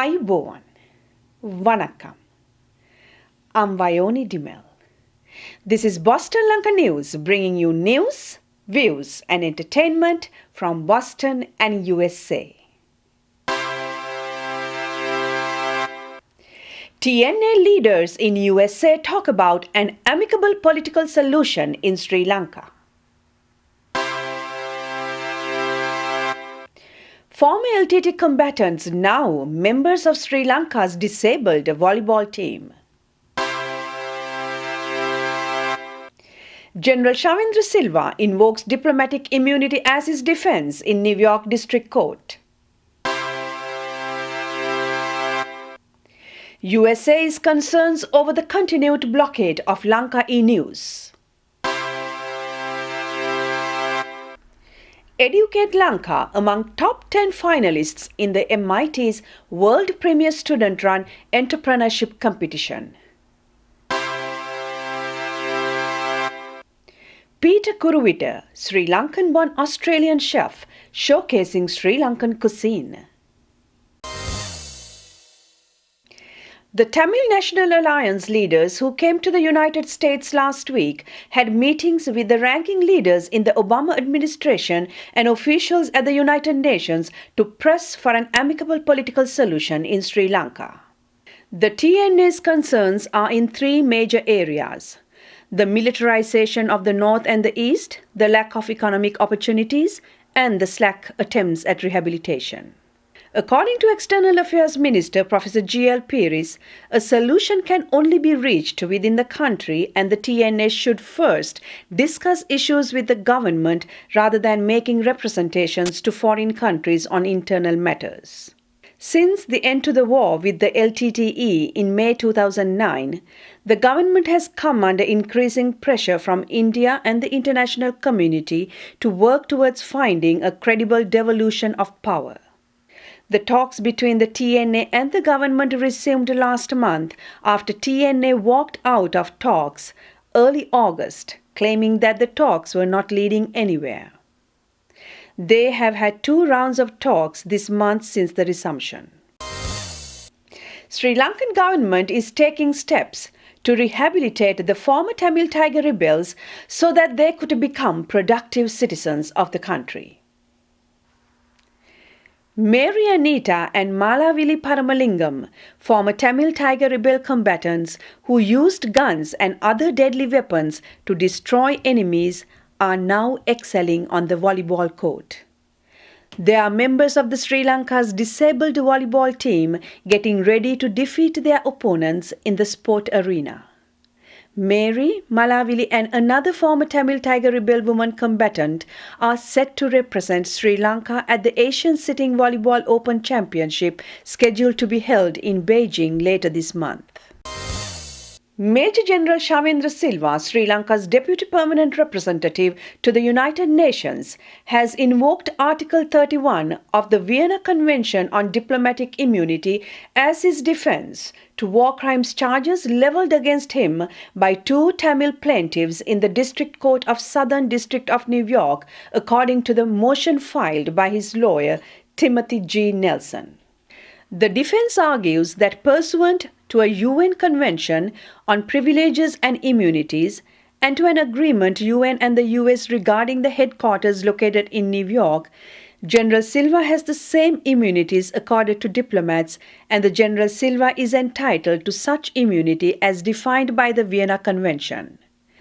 Ayubowan, Vanakkam. I'm Vayoni Dimel. This is Boston Lanka-E-News, bringing you news, views and entertainment from Boston and USA. TNA leaders in USA talk about an amicable political solution in Sri Lanka. Former LTTE combatants now members of Sri Lanka's disabled volleyball team. General Shavendra Silva invokes diplomatic immunity as his defense in New York District Court. USA's concerns over the continued blockade of Lanka-E-News. Educate Lanka among top 10 finalists in the MIT's World Premier Student-Run Entrepreneurship Competition. Peter Kuruvita, Sri Lankan-born Australian chef, showcasing Sri Lankan cuisine. The Tamil National Alliance leaders who came to the United States last week had meetings with the ranking leaders in the Obama administration and officials at the United Nations to press for an amicable political solution in Sri Lanka. The TNA's concerns are in three major areas: the militarization of the North and the East, the lack of economic opportunities, and the slack attempts at rehabilitation. According to External Affairs Minister Professor G.L. Peiris, a solution can only be reached within the country, and the TNA should first discuss issues with the government rather than making representations to foreign countries on internal matters. Since the end to the war with the LTTE in May 2009, the government has come under increasing pressure from India and the international community to work towards finding a credible devolution of power. The talks between the TNA and the government resumed last month after TNA walked out of talks early August, claiming that the talks were not leading anywhere. They have had 2 rounds of talks this month since the resumption. Sri Lankan government is taking steps to rehabilitate the former Tamil Tiger rebels so that they could become productive citizens of the country. Mary Anita and Malavili Paramalingam, former Tamil Tiger rebel combatants who used guns and other deadly weapons to destroy enemies, are now excelling on the volleyball court. They are members of the Sri Lanka's disabled volleyball team, getting ready to defeat their opponents in the sport arena. Mary, Malavili and another former Tamil Tiger rebel woman combatant are set to represent Sri Lanka at the Asian Sitting Volleyball Open Championship scheduled to be held in Beijing later this month. Major General Shavendra Silva, Sri Lanka's Deputy Permanent Representative to the United Nations, has invoked Article 31 of the Vienna Convention on Diplomatic Immunity as his defense to war crimes charges leveled against him by 2 Tamil plaintiffs in the District Court of Southern District of New York, according to the motion filed by his lawyer, Timothy G. Nelson. The defense argues that pursuant to a UN Convention on Privileges and Immunities and to an agreement UN and the US regarding the headquarters located in New York, General Silva has the same immunities accorded to diplomats, and the General Silva is entitled to such immunity as defined by the Vienna Convention.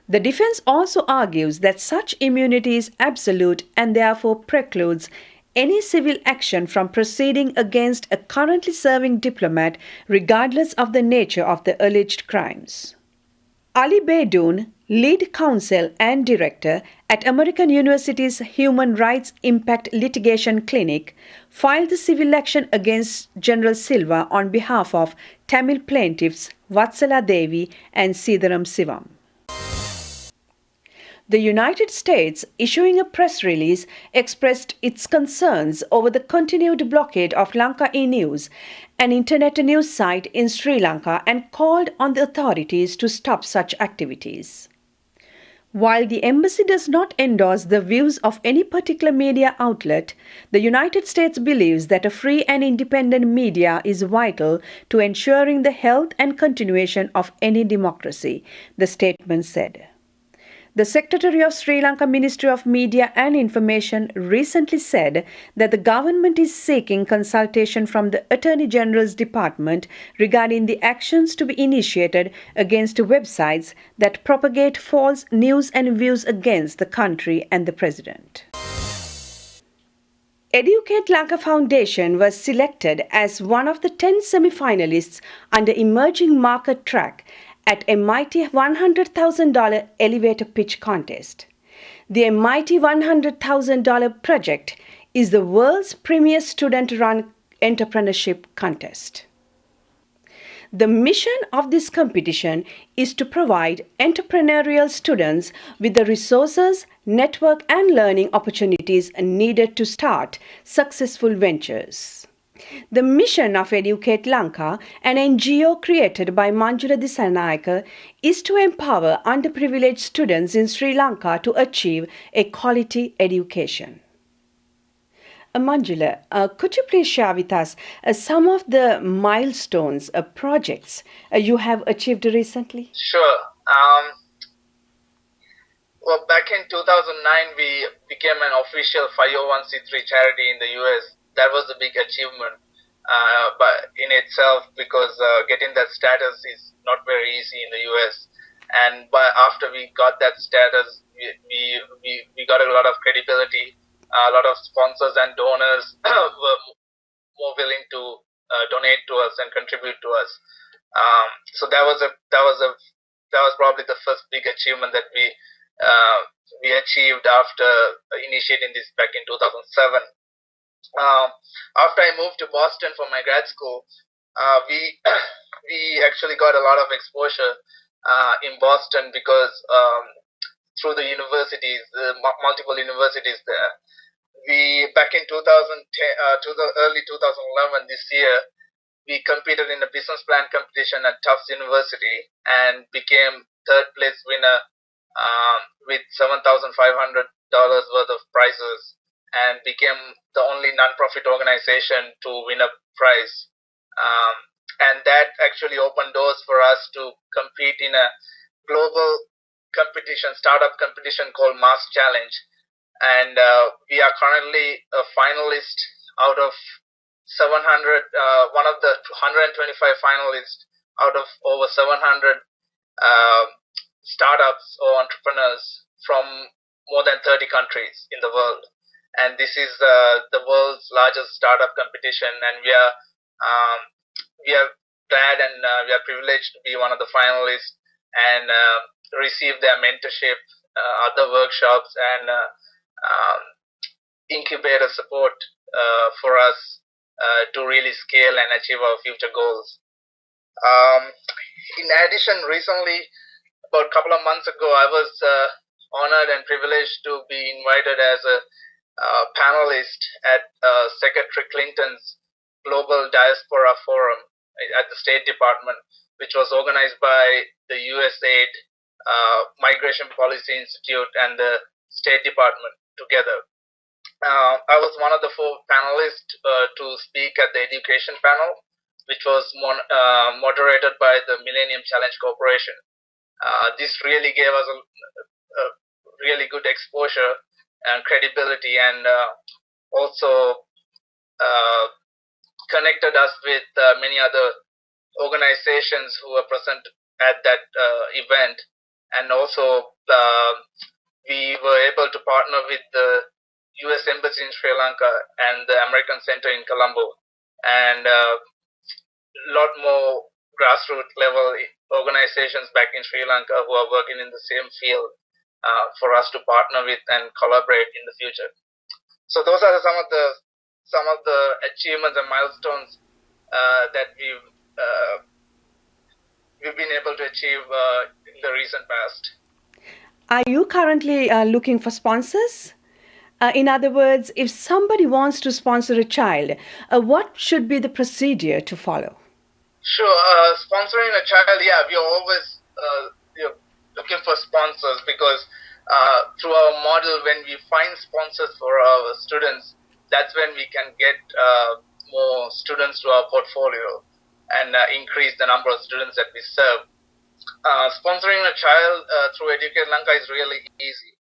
The defense also argues that such immunity is absolute and therefore precludes any civil action from proceeding against a currently serving diplomat, regardless of the nature of the alleged crimes. Ali Beydoun, lead counsel and director at American University's Human Rights Impact Litigation Clinic, filed the civil action against General Silva on behalf of Tamil plaintiffs Vatsala Devi and Sidaram Sivam. The United States, issuing a press release, expressed its concerns over the continued blockade of Lanka-E-News, an internet news site in Sri Lanka, and called on the authorities to stop such activities. While the embassy does not endorse the views of any particular media outlet, the United States believes that a free and independent media is vital to ensuring the health and continuation of any democracy, the statement said. The Secretary of Sri Lanka Ministry of Media and Information recently said that the government is seeking consultation from the Attorney General's Department regarding the actions to be initiated against websites that propagate false news and views against the country and the President. Educate Lanka Foundation was selected as one of the 10 semi-finalists under Emerging Market Track at MIT $100,000 elevator pitch contest. The MIT $100,000 project is the world's premier student-run entrepreneurship contest. The mission of this competition is to provide entrepreneurial students with the resources, network, and learning opportunities needed to start successful ventures. The mission of Educate Lanka, an NGO created by Manjula Disanayake, is to empower underprivileged students in Sri Lanka to achieve a quality education. Manjula, could you please share with us some of the milestones, projects you have achieved recently? Sure. Well, back in 2009, we became an official 501c3 charity in the US. That was a big achievement but in itself, because getting that status is not very easy in the US. And after we got that status, we got a lot of credibility. A lot of sponsors and donors were more willing to donate to us and contribute to us. So that was probably the first big achievement that we achieved after initiating this back in 2007. After I moved to Boston for my grad school, we actually got a lot of exposure in Boston because through the universities, multiple universities there. Back in early 2011, this year, we competed in a business plan competition at Tufts University and became third place winner with $7,500 worth of prizes, and became the only non-profit organization to win a prize. And that actually opened doors for us to compete in a global competition, startup competition called Mass Challenge. And we are currently a finalist out of 700, one of the 125 finalists out of over 700 startups or entrepreneurs from more than 30 countries in the world. And this is the world's largest startup competition, and we are glad and we are privileged to be one of the finalists and receive their mentorship, other workshops, and incubator support for us to really scale and achieve our future goals. In addition, recently, about a couple of months ago, I was honored and privileged to be invited as a panelist at Secretary Clinton's Global Diaspora Forum at the State Department, which was organized by the USAID, Migration Policy Institute, and the State Department together. I was one of the 4 panelists to speak at the education panel, which was moderated by the Millennium Challenge Corporation. This really gave us a really good exposure and credibility, and also connected us with many other organizations who were present at that event. And also we were able to partner with the US Embassy in Sri Lanka and the American Center in Colombo, and a lot more grassroots level organizations back in Sri Lanka who are working in the same field for us to partner with and collaborate in the future. So those are some of the achievements and milestones that we've been able to achieve in the recent past. Are you currently looking for sponsors? In other words, if somebody wants to sponsor a child, what should be the procedure to follow? Sure. Sponsoring a child, we are always looking for sponsors, because through our model, when we find sponsors for our students, that's when we can get more students to our portfolio and increase the number of students that we serve. Sponsoring a child through Educate Lanka is really easy.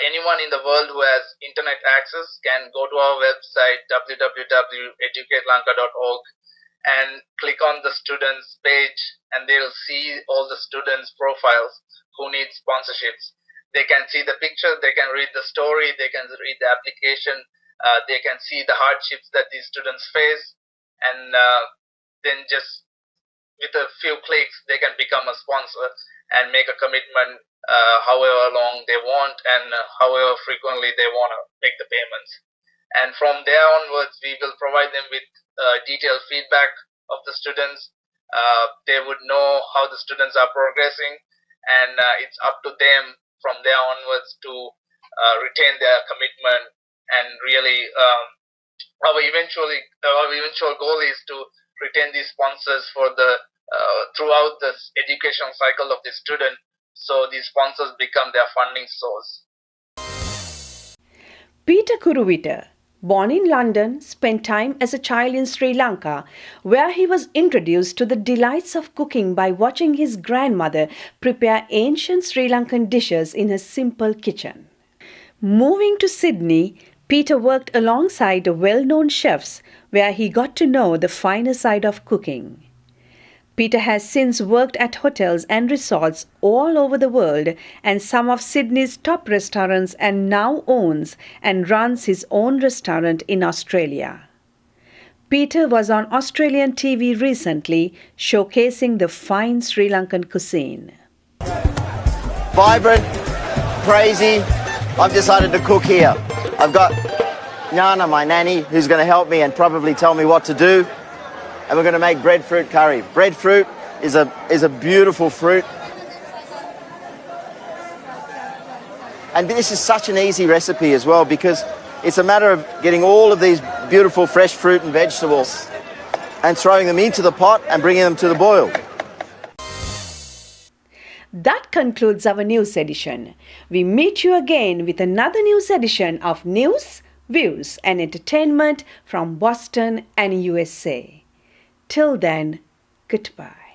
Anyone in the world who has internet access can go to our website www.educatelanka.org and click on the students page, and they'll see all the students' profiles who need sponsorships. They can see the picture, they can read the story, they can read the application, they can see the hardships that these students face, and then just with a few clicks, they can become a sponsor and make a commitment however long they want and however frequently they want to make the payments. And from there onwards, we will provide them with detailed feedback of the students. They would know how the students are progressing, and it's up to them from there onwards to retain their commitment. And really, our eventual goal is to retain these sponsors for the throughout the education cycle of the student, so these sponsors become their funding source. Peter Kuruvita, born in London, spent time as a child in Sri Lanka, where he was introduced to the delights of cooking by watching his grandmother prepare ancient Sri Lankan dishes in her simple kitchen. Moving to Sydney, Peter worked alongside well-known chefs, where he got to know the finer side of cooking. Peter has since worked at hotels and resorts all over the world and some of Sydney's top restaurants, and now owns and runs his own restaurant in Australia. Peter was on Australian TV recently showcasing the fine Sri Lankan cuisine. Vibrant, crazy, I've decided to cook here. I've got Nana, my nanny, who's going to help me and probably tell me what to do. And we're going to make breadfruit curry. Breadfruit is a beautiful fruit. And this is such an easy recipe as well, because it's a matter of getting all of these beautiful fresh fruit and vegetables and throwing them into the pot and bringing them to the boil. That concludes our news edition. We meet you again with another news edition of News, Views and Entertainment from Boston and USA. Till then, goodbye.